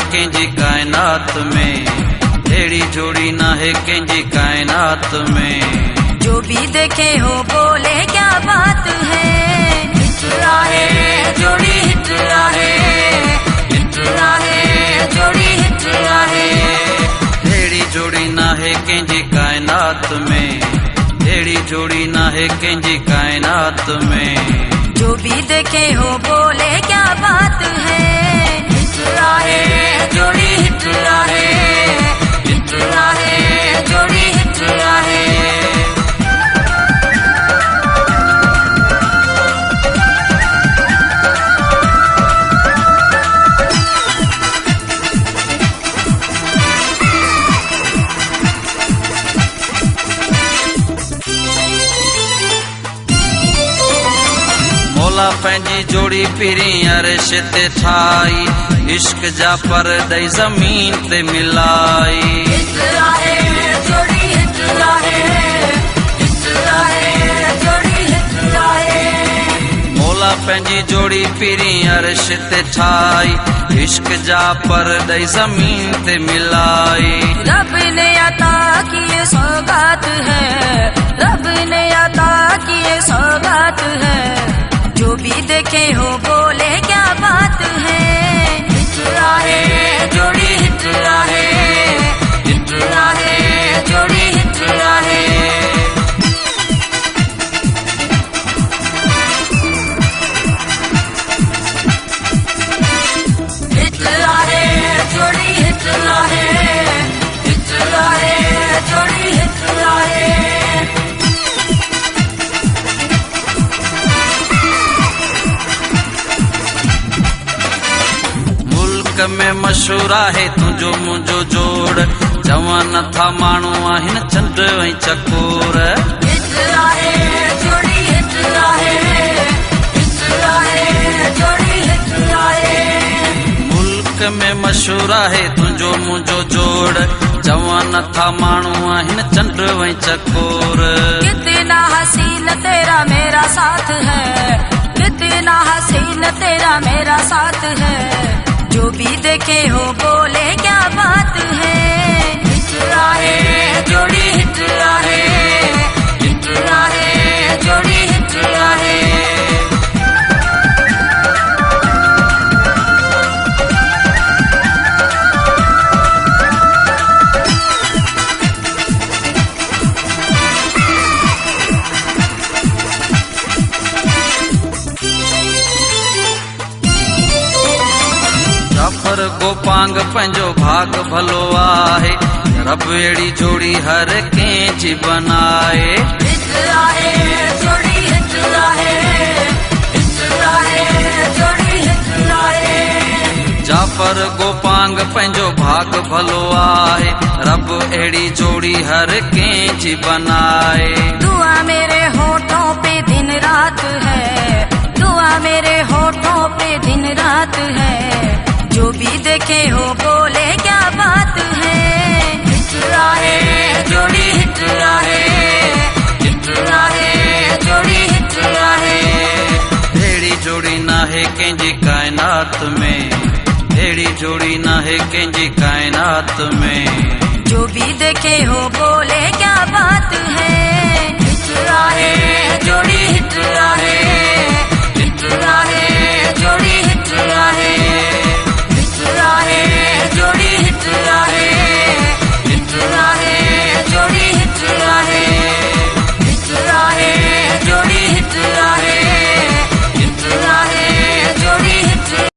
कंहिंजी कायनात में, अहिड़ी जोड़ी ना है कंहिंजी कायनात में। जो भी देखे हो बोले क्या बात है, हिट आहे जोड़ी हिट आहे, हिट आहे जोड़ी हिट आहे। अहिड़ी जोड़ी ना है कंहिंजी कायनात में, अहिड़ी जोड़ी ना है कंहिंजी कायनात में। जो भी देखे हो बोले क्या बात है, हिट आहे जोड़ी हिट आहे, हिट आहे जोड़ी हिट आहे। मौला पंहिंजी जोड़ी पहिरीं अर्श ते ठाही, इश्क जा परदई ज़मीन ते मिलाई। हिट आहे जोड़ी हिट आहे, हिट आहे जोड़ी हिट आहे। मौला पंहिंजी जोड़ी पहिरीं अर्श ते ठाही, इश्क जा परदई ज़मीन ते मिलाई। रब ने अता की ये सौगात है, रब ने अता की ये सौगात है। जो भी देखे हो बोले क्या बात है, हिट आहे जोड़ी हिट आहे, हिट आहे जोड़ी हिट आहे। हिट आहे जोड़ी हिट आहे, हिट आहे जोड़ी हिट आहे। में मशहूर आहे तुंहिंजो मुंहिंजो जोड़, जवान था माण्हू आहिनि चंड ऐं चकोर। हिट आहे जोड़ी हिट आहे, हिट आहे जोड़ी हिट आहे। मुल्क में मशहूर आहे तुंहिंजो मुंहिंजो जोड़, जवान था माण्हू आहिनि चंड ऐं चकोर। कितना हसीन तेरा मेरा साथ है, कितना हसीन तेरा मेरा साथ है। जो भी देखे हो बोले क्या बात है, हिट आहे जोड़ी हिट आहे, हिट आहे जोड़ी हिट आहे। जाफर गोपांग पंहिंजो भाग भलो आहे, रब अहिड़ी जोड़ी हर कंहिंजी बनाए। हिट आहे जोड़ी हिट आहे, हिट आहे जोड़ी हिट आहे। जाफर गोपांग पंहिंजो भाग भलो आहे, रब अहिड़ी जोड़ी हर कंहिंजी बनाए। दुआ मेरे होठों पे दिन रात है, दुआ मेरे होठों पे दिन रात है। जो भी देखे हो बोले क्या बात है, हिट आहे जोड़ी हिट आहे, हिट आहे जोड़ी हिट आहे। अहिड़ी जोड़ी ना है कंहिंजी कायनात में, अहिड़ी जोड़ी ना है कंहिंजी कायनात में। जो भी देखे हो बोले क्या बात है।